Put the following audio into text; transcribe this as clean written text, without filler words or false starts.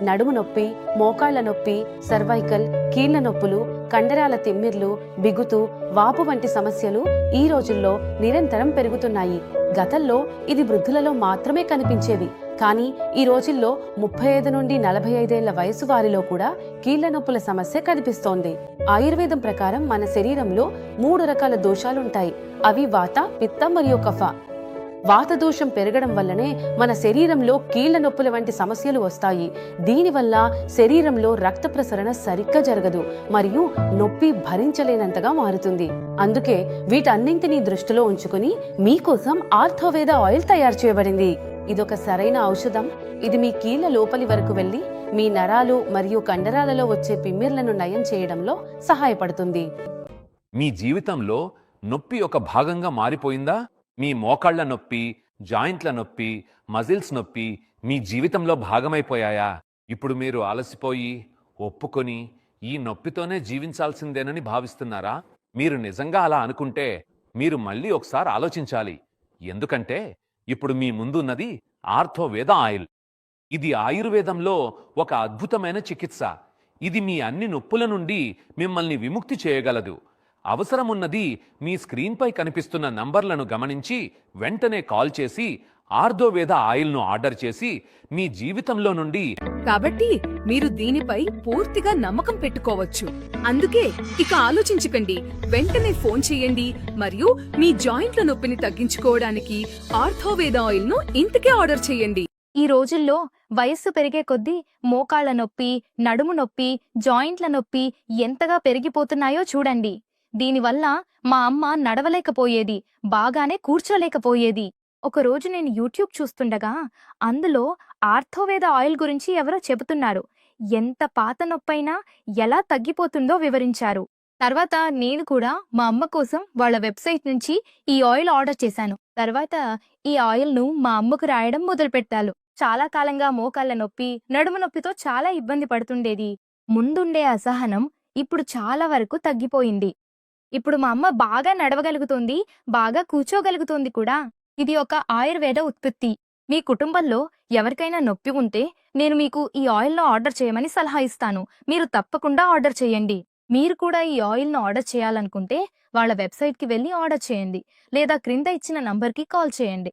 నడుము నొప్పి, మోకాళ్ల నొప్పి, సర్వైకల్, కీళ్ల నొప్పులు, కండరాల తిమ్మిర్లు, బిగుతు, వాపు వంటి సమస్యలు ఈ రోజుల్లో నిరంతరం పెరుగుతున్నాయి. గతంలో ఇది వృద్ధులలో మాత్రమే కనిపించేవి. కానీ ఈ రోజుల్లో 35 నుండి 45 ఏళ్ల వయసు వారిలో కూడా కీళ్ల నొప్పుల సమస్య కనిపిస్తోంది. ఆయుర్వేదం ప్రకారం మన శరీరంలో 3 రకాల దోషాలుంటాయి. అవి వాత, పిత్త మరియు కఫ. వాత దోషం పెరగడం వల్లనే మన శరీరంలో కీళ్ల నొప్పుల వంటి సమస్యలు వస్తాయి. దీనివల్ల శరీరంలో రక్త ప్రసరణ సరిగ్గా జరగదు మరియు నొప్పి భరించలేనంతగా మారుతుంది. అందుకే వీటన్నింటినీ దృష్టిలో ఉంచుకుని మీకోసం ఆర్థోవేద ఆయిల్ తయారు చేయబడింది. ఇదొక సరైన ఔషధం. ఇది మీ కీళ్ల లోపలి వరకు వెళ్లి మీ నరాలు మరియు కండరాలలో వచ్చే పిమ్మిర్లను నయం చేయడంలో సహాయపడుతుంది. మీ జీవితంలో నొప్పి ఒక భాగంగా మారిపోయిందా? మీ మోకాళ్ల నొప్పి, జాయింట్ల నొప్పి, మజిల్స్ నొప్పి మీ జీవితంలో భాగమైపోయాయా? ఇప్పుడు మీరు అలసిపోయి ఒప్పుకొని ఈ నొప్పితోనే జీవించాల్సిందేనని భావిస్తున్నారా? మీరు నిజంగా అలా అనుకుంటే మీరు మళ్ళీ ఒకసారి ఆలోచించాలి. ఎందుకంటే ఇప్పుడు మీ ముందున్నది ఆర్థోవేద ఆయిల్. ఇది ఆయుర్వేదంలో ఒక అద్భుతమైన చికిత్స. ఇది మీ అన్ని నొప్పుల నుండి మిమ్మల్ని విముక్తి చేయగలదు. అవసరమున్నది మీ స్క్రీన్పై కనిపిస్తున్న నంబర్లను గమనించి వెంటనే కాల్ చేసి ఆర్థోవేద ఆయిల్ను ఆర్డర్ చేసి మీ జీవితంలో నుండి కాబట్టి మీరు దీనిపై పూర్తిగా నమ్మకం పెట్టుకోవచ్చు. అందుకే ఇక ఆలోచించకండి, వెంటనే ఫోన్ చేయండి మరియు మీ జాయింట్ల నొప్పిని తగ్గించుకోవడానికి ఆర్థోవేద ఆయిల్ ను ఇంటికే ఆర్డర్ చేయండి. ఈ రోజుల్లో వయస్సు పెరిగే కొద్దీ మోకాళ్ల నొప్పి, నడుము నొప్పి, జాయింట్ల నొప్పి ఎంతగా పెరిగిపోతున్నాయో చూడండి. దీనివల్ల మా అమ్మ నడవలేకపోయేది, బాగానే కూర్చోలేకపోయేది. ఒకరోజు నేను యూట్యూబ్ చూస్తుండగా అందులో ఆర్థోవేద ఆయిల్ గురించి ఎవరో చెబుతున్నారు. ఎంత పాత నొప్పైనా ఎలా తగ్గిపోతుందో వివరించారు. తర్వాత నేను కూడా మా అమ్మ కోసం వాళ్ళ వెబ్సైట్ నుంచి ఈ ఆయిల్ ఆర్డర్ చేశాను. తర్వాత ఈ ఆయిల్ ను మా అమ్మకు రాయడం మొదలుపెట్టాను. చాలా కాలంగా మోకాళ్ల నొప్పి, నడుము నొప్పితో చాలా ఇబ్బంది పడుతుండేది. ముందుండే అసహనం ఇప్పుడు చాలా వరకు తగ్గిపోయింది. ఇప్పుడు మా అమ్మ బాగా నడవగలుగుతుంది, బాగా కూర్చోగలుగుతుంది కూడా. ఇది ఒక ఆయుర్వేద ఉత్పత్తి. మీ కుటుంబంలో ఎవరికైనా నొప్పి ఉంటే నేను మీకు ఈ ఆయిల్ను ఆర్డర్ చేయమని సలహా ఇస్తాను. మీరు తప్పకుండా ఆర్డర్ చేయండి. మీరు కూడా ఈ ఆయిల్ను ఆర్డర్ చేయాలనుకుంటే వాళ్ళ వెబ్సైట్కి వెళ్ళి ఆర్డర్ చేయండి లేదా క్రింద ఇచ్చిన నంబర్కి కాల్ చేయండి.